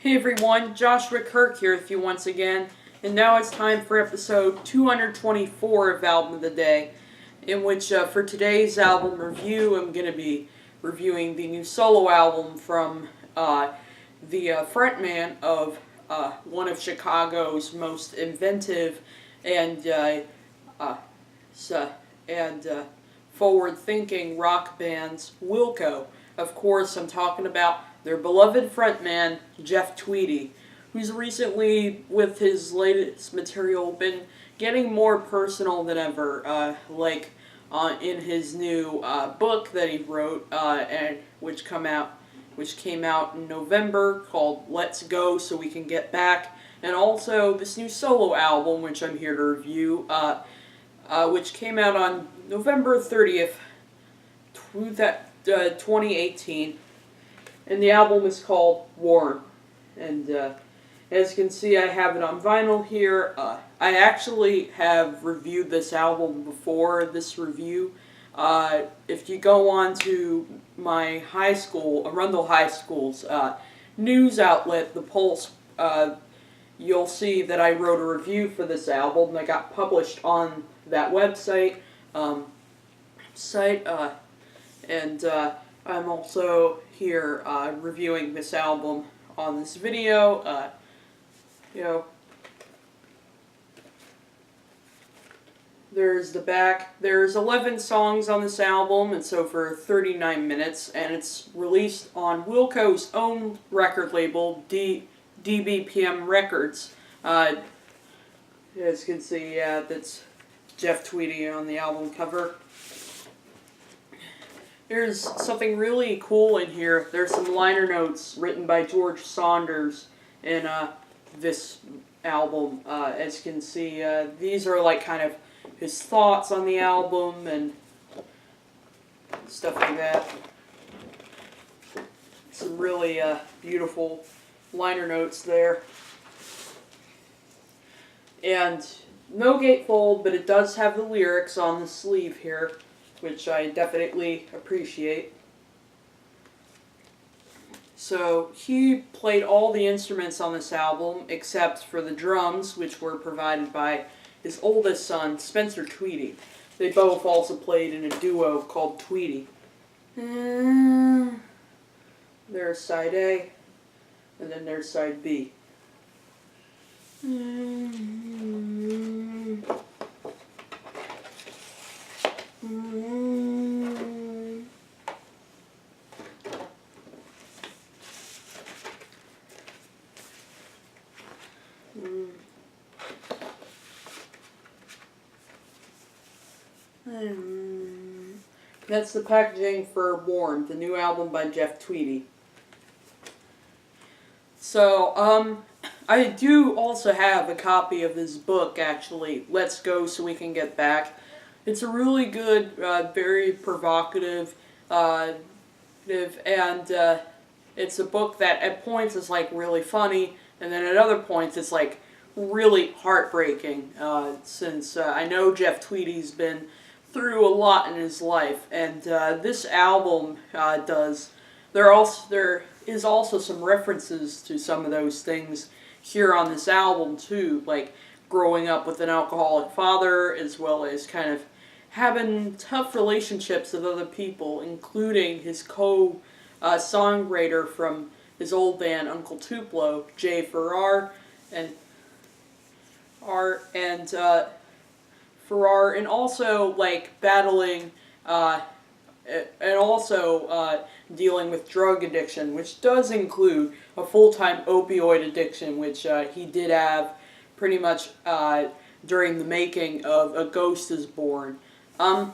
Hey everyone, Joshua Kirk here with you once again, and now it's time for episode 224 of Album of the Day, in which for today's album review I'm going to be reviewing the new solo album from the frontman of one of Chicago's most inventive and forward-thinking rock bands, Wilco. Of course, I'm talking about their beloved frontman, Jeff Tweedy, who's recently, with his latest material, been getting more personal than ever, in his new book that he wrote, and which came out in November, called Let's Go So We Can Get Back, and also this new solo album, which I'm here to review, which came out on November 30th, 2018. And the album is called Warm. And as you can see, I have it on vinyl here. I actually have reviewed this album before this review. If you go on to my high school, Arundel High School's news outlet, The Pulse, you'll see that I wrote a review for this album that got published on that website. I'm also here reviewing this album on this video. There's the back. There's 11 songs on this album, and so for 39 minutes, and it's released on Wilco's own record label, DBPM Records. As you can see, that's Jeff Tweedy on the album cover. There's something really cool in here. There's some liner notes written by George Saunders in this album. As you can see, these are like kind of his thoughts on the album and stuff like that. Some really beautiful liner notes there. And no gatefold, but it does have the lyrics on the sleeve here, which I definitely appreciate. So he played all the instruments on this album except for the drums, which were provided by his oldest son, Spencer Tweedy. They both also played in a duo called Tweedy. There's side A, and then there's side B. That's the packaging for Warm, the new album by Jeff Tweedy. So, I do also have a copy of this book, actually, Let's Go So We Can Get Back. It's a really good, very provocative, and it's a book that at points is like really funny, and then at other points it's like really heartbreaking, since I know Jeff Tweedy's been through a lot in his life, and this album there is also some references to some of those things here on this album too, like growing up with an alcoholic father, as well as kind of having tough relationships with other people, including his co-songwriter from his old band, Uncle Tupelo, Jay Farrar, and also like battling and also dealing with drug addiction, which does include a full-time opioid addiction, which he did have pretty much during the making of A Ghost Is Born. But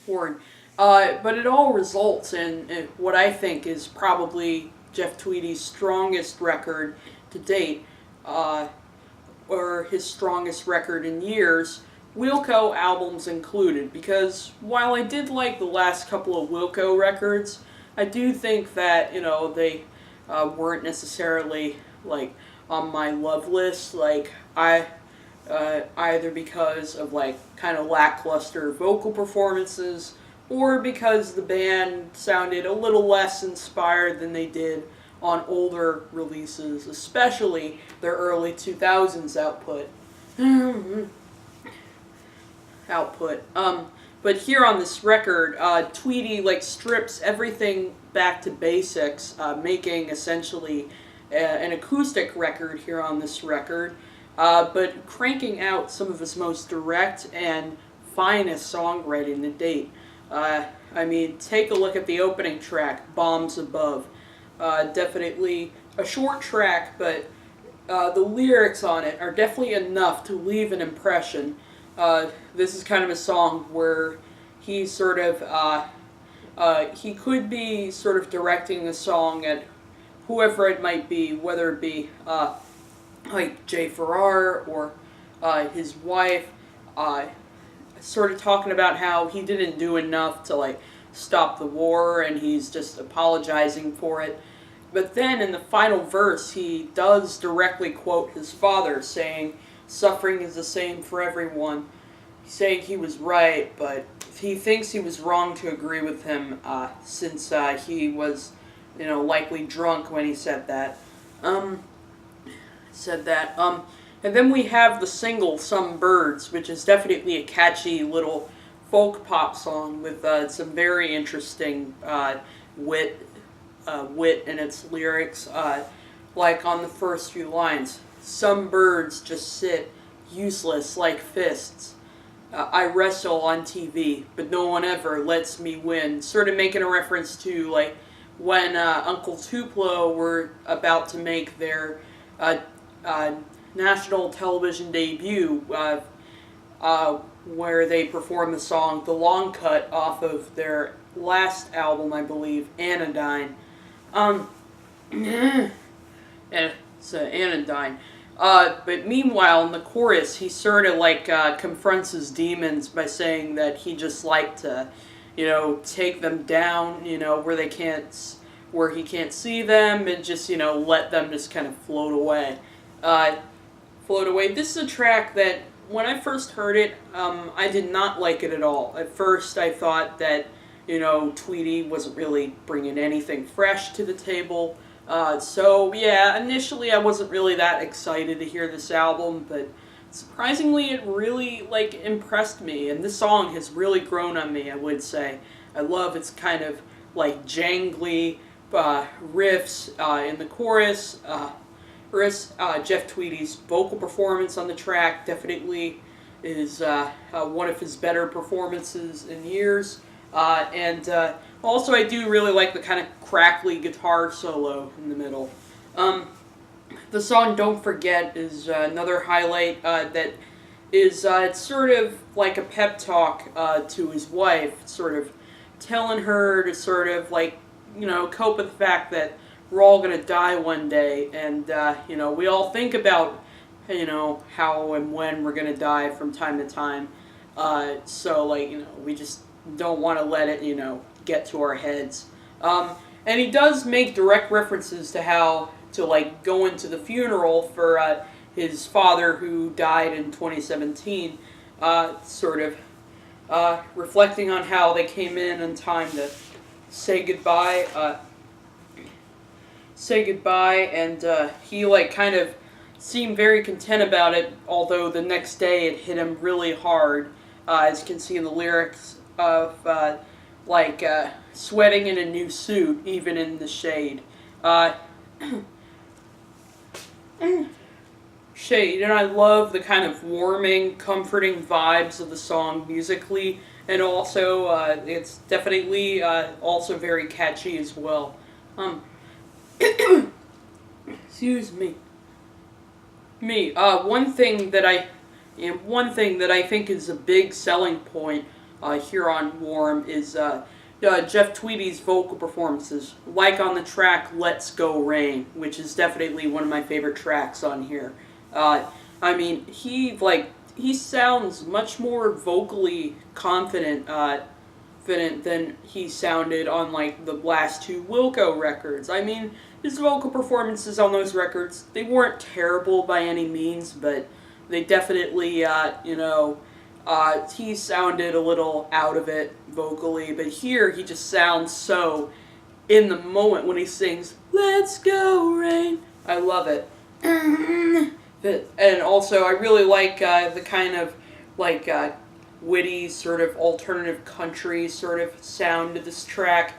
it all results in what I think is probably Jeff Tweedy's strongest record to date, or his strongest record in years, Wilco albums included, because while I did like the last couple of Wilco records, I do think that, they weren't necessarily, like, on my love list, like, either because of, like, kind of lackluster vocal performances, or because the band sounded a little less inspired than they did on older releases, especially their early 2000s output. But here on this record, Tweedy like strips everything back to basics, making essentially an acoustic record here on this record, but cranking out some of his most direct and finest songwriting to date. I mean, take a look at the opening track, Bombs Above. Definitely a short track, but the lyrics on it are definitely enough to leave an impression. This is kind of a song where he sort of, he could be sort of directing the song at whoever it might be, whether it be like Jay Farrar or his wife, sort of talking about how he didn't do enough to like stop the war and he's just apologizing for it. But then in the final verse, he does directly quote his father, saying, "Suffering is the same for everyone." Saying he was right, but he thinks he was wrong to agree with him, since he was, likely drunk when he said that. And then we have the single "Some Birds," which is definitely a catchy little folk pop song with some very interesting wit in its lyrics. Like on the first few lines, "Some birds just sit useless like fists. I wrestle on TV, but no one ever lets me win." Sort of making a reference to like when Uncle Tupelo were about to make their national television debut, where they performed the song "The Long Cut" off of their last album, I believe, Anodyne. It's Anodyne. But meanwhile, in the chorus, he sort of like confronts his demons by saying that he just liked to, take them down, where he can't see them, and just, let them just kind of float away. This is a track that, when I first heard it, I did not like it at all. At first, I thought that, Tweedy wasn't really bringing anything fresh to the table. So yeah, initially I wasn't really that excited to hear this album, but surprisingly it really impressed me, and this song has really grown on me, I would say. I love its kind of jangly riffs in the chorus. Jeff Tweedy's vocal performance on the track definitely is one of his better performances in years. Also, I do really like the kind of crackly guitar solo in the middle. The song "Don't Forget" is another highlight that is it's sort of like a pep talk to his wife, sort of telling her to sort of cope with the fact that we're all going to die one day, and we all think about how and when we're going to die from time to time. We just don't want to let it, get to our heads. And he does make direct references to how to, go into the funeral for his father who died in 2017, reflecting on how they came in time to say goodbye. And he, kind of seemed very content about it, although the next day it hit him really hard, as you can see in the lyrics of sweating in a new suit, even in the shade. Shade, and I love the kind of warming, comforting vibes of the song musically, and also it's definitely also very catchy as well. Excuse me. One thing that I think is a big selling point here on Warm is Jeff Tweedy's vocal performances, like on the track "Let's Go Rain," which is definitely one of my favorite tracks on here. He sounds much more vocally confident than he sounded on the last two Wilco records. His vocal performances on those records, they weren't terrible by any means, but they definitely he sounded a little out of it vocally, but here he just sounds so in the moment when he sings, "Let's go, rain." I love it. And also, I really like the kind of like witty, sort of alternative country sort of sound to this track.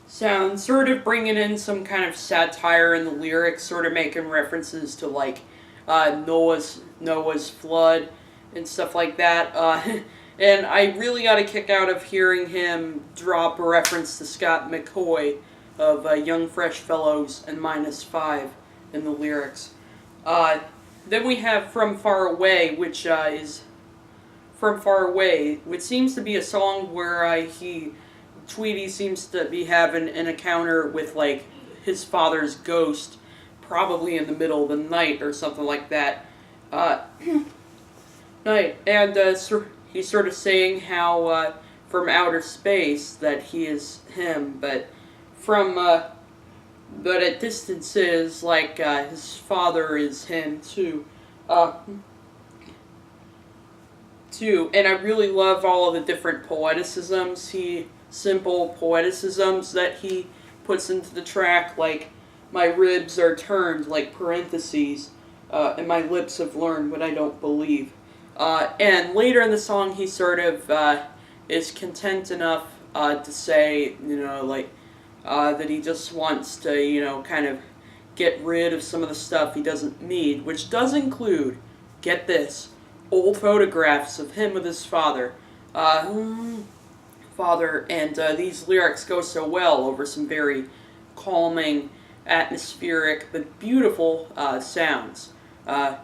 Sound sort of bringing in some kind of satire in the lyrics, sort of making references to like Noah's flood and stuff like that. And I really got a kick out of hearing him drop a reference to Scott McCoy of Young Fresh Fellows and -5 in the lyrics. Then we have From Far Away, which is From Far Away, which seems to be a song where Tweedy seems to be having an encounter with like his father's ghost, probably in the middle of the night or something like that. Night, and he's sort of saying how from outer space that he is him, but at distances like his father is him too. And I really love all of the different simple poeticisms that he puts into the track, like my ribs are turned like parentheses, and my lips have learned what I don't believe. And later in the song, he sort of is content enough to say, that he just wants to, kind of get rid of some of the stuff he doesn't need, which does include, get this, old photographs of him with his father. And these lyrics go so well over some very calming, atmospheric, but beautiful sounds. It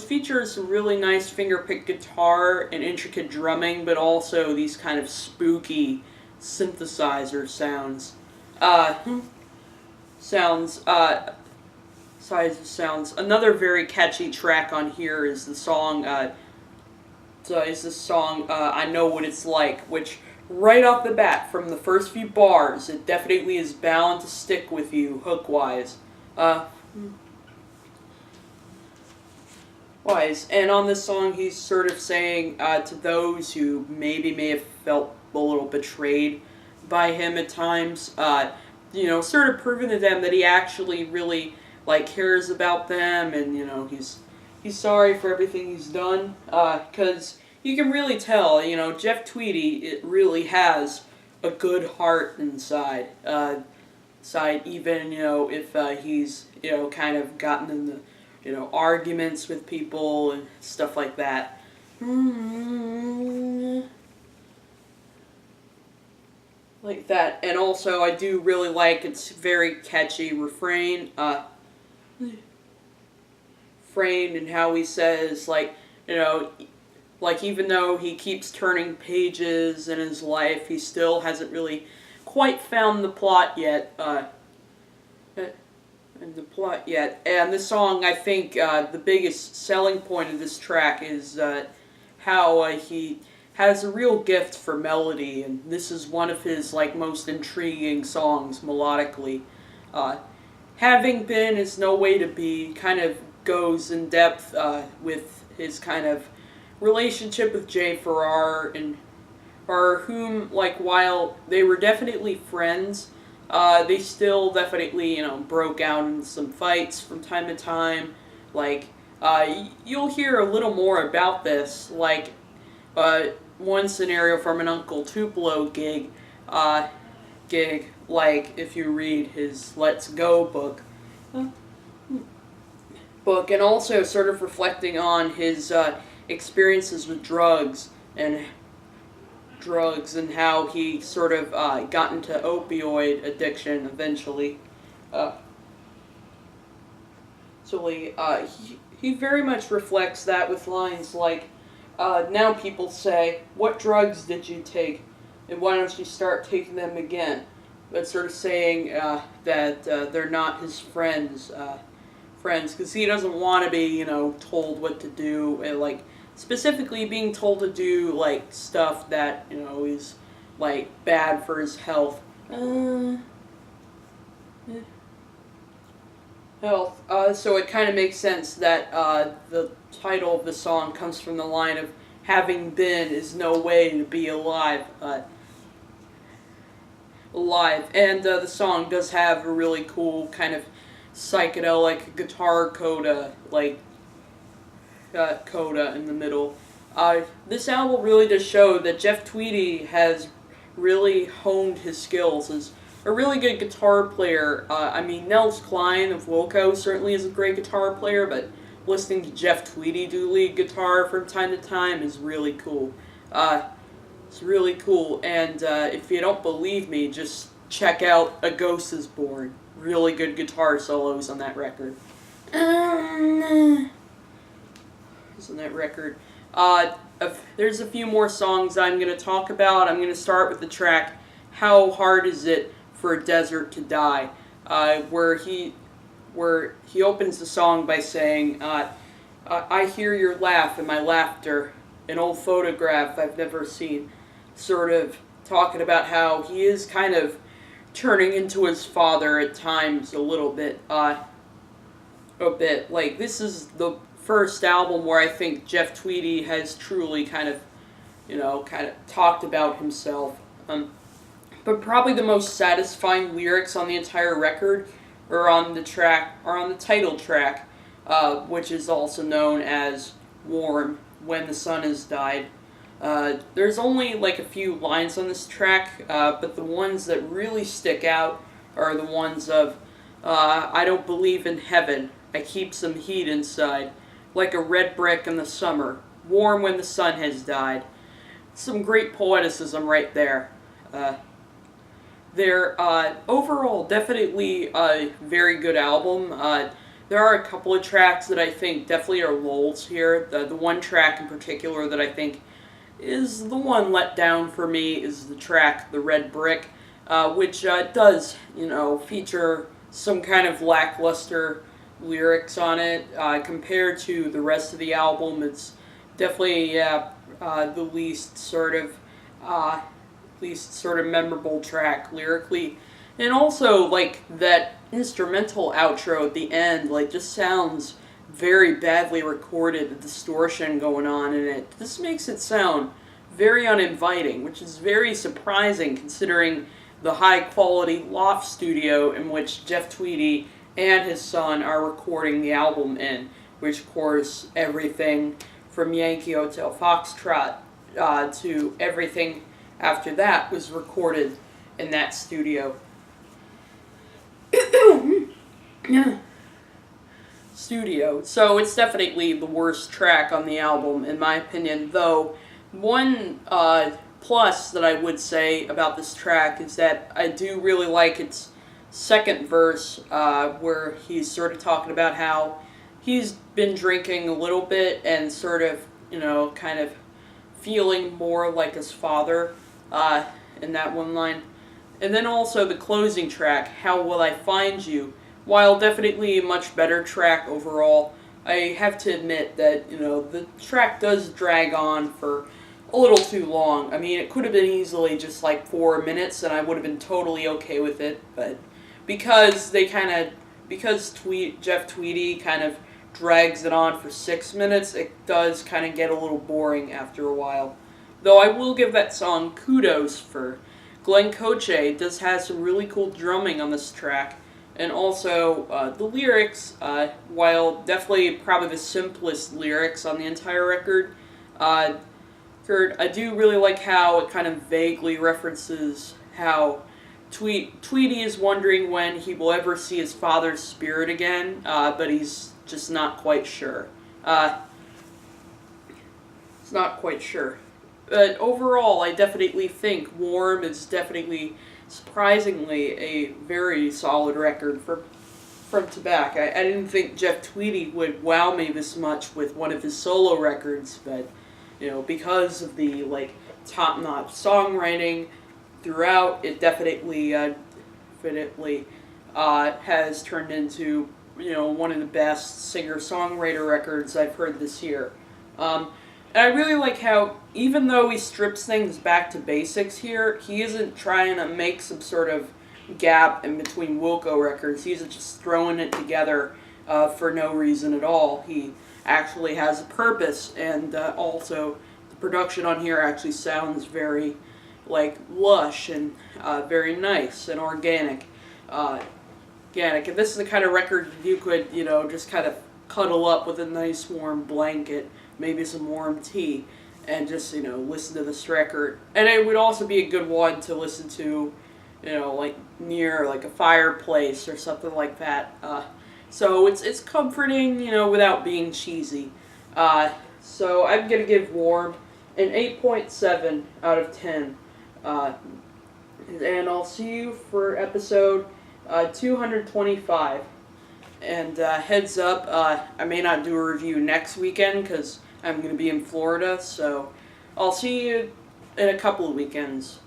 features some really nice finger-picked guitar and intricate drumming, but also these kind of spooky synthesizer sounds. Another very catchy track on here is the song. I Know What It's Like, which right off the bat, from the first few bars, it definitely is bound to stick with you hook-wise. And on this song, he's sort of saying to those who maybe may have felt a little betrayed by him at times, sort of proving to them that he actually really cares about them, and he's sorry for everything he's done, because you can really tell, Jeff Tweedy, it really has a good heart inside, even, if he's, kind of gotten in the, arguments with people and stuff like that. Like that. And also, I do really like its very catchy refrain, and how he says, even though he keeps turning pages in his life, he still hasn't really quite found the plot yet. And this song, I think, the biggest selling point of this track is how he has a real gift for melody, and this is one of his most intriguing songs melodically. Having Been Is No Way to Be kind of goes in depth with his kind of relationship with Jay Farrar, whom, while they were definitely friends, they still definitely, broke out in some fights from time to time. You'll hear a little more about this, one scenario from an Uncle Tupelo gig, if you read his Let's Go book, and also sort of reflecting on his experiences with drugs and how he sort of got into opioid addiction eventually. He very much reflects that with lines like, now people say, what drugs did you take, and why don't you start taking them again? But sort of saying that they're not his friends, because he doesn't want to be, told what to do, and specifically being told to do stuff that is bad for his health. So it kind of makes sense that the title of the song comes from the line of having been is no way to be alive. And the song does have a really cool kind of psychedelic guitar coda in the middle. This album really does show that Jeff Tweedy has really honed his skills as a really good guitar player. I mean, Nels Cline of Wilco certainly is a great guitar player, but listening to Jeff Tweedy do lead guitar from time to time is really cool. It's really cool, and if you don't believe me, just check out A Ghost Is Born. Really good guitar solos on that record. There's a few more songs I'm going to talk about. I'm going to start with the track How Hard Is It for a Desert to Die, where he opens the song by saying, I hear your laugh and my laughter, an old photograph I've never seen, sort of talking about how he is kind of turning into his father at times a little bit. Like, this is the first album where I think Jeff Tweedy has truly kind of talked about himself. But probably the most satisfying lyrics on the entire record are on the title track, which is also known as Warm, When the Sun Has Died. There's only like a few lines on this track, but the ones that really stick out are the ones of, I don't believe in heaven, I keep some heat inside, like a red brick in the summer, warm when the sun has died. Some great poeticism right there. They're overall definitely a very good album. There are a couple of tracks that I think definitely are lulls here. The one track in particular that I think is the one let down for me is the track The Red Brick, which does, feature some kind of lackluster lyrics on it. Compared to the rest of the album, it's definitely the least sort of memorable track lyrically. And also, like, that instrumental outro at the end, like, just sounds very badly recorded, the distortion going on in it. This makes it sound very uninviting, which is very surprising considering the high-quality loft studio in which Jeff Tweedy and his son are recording the album in, which, of course, everything from Yankee Hotel Foxtrot to everything after that was recorded in that studio. So it's definitely the worst track on the album, in my opinion, though one plus that I would say about this track is that I do really like its second verse, where he's sort of talking about how he's been drinking a little bit and sort of, kind of feeling more like his father, in that one line. And then also the closing track, How Will I Find You? While definitely a much better track overall, I have to admit that, the track does drag on for a little too long. I mean, it could have been easily just like 4 minutes and I would have been totally okay with it, but because Jeff Tweedy kind of drags it on for 6 minutes, it does kind of get a little boring after a while. Though I will give that song kudos for Glenn Coche does have some really cool drumming on this track. And also, the lyrics, while definitely probably the simplest lyrics on the entire record, I do really like how it kind of vaguely references how Tweedy is wondering when he will ever see his father's spirit again, but he's just not quite sure. He's not quite sure. But overall, I definitely think Warm is definitely, surprisingly, a very solid record from front to back. I didn't think Jeff Tweedy would wow me this much with one of his solo records, but, because of the, top-notch songwriting throughout, it definitely has turned into, one of the best singer-songwriter records I've heard this year. And I really like how, even though he strips things back to basics here, he isn't trying to make some sort of gap in between Wilco records. He's just throwing it together for no reason at all. He actually has a purpose, and also the production on here actually sounds very like lush and very nice and organic. Organic. And this is the kind of record you could, just kind of cuddle up with a nice warm blanket, maybe some warm tea, and just, listen to this record. And it would also be a good one to listen to, like near like a fireplace or something like that. So it's comforting, without being cheesy. So I'm going to give Warm an 8.7 out of 10. And I'll see you for episode 225. And heads up, I may not do a review next weekend because I'm going to be in Florida. So I'll see you in a couple of weekends.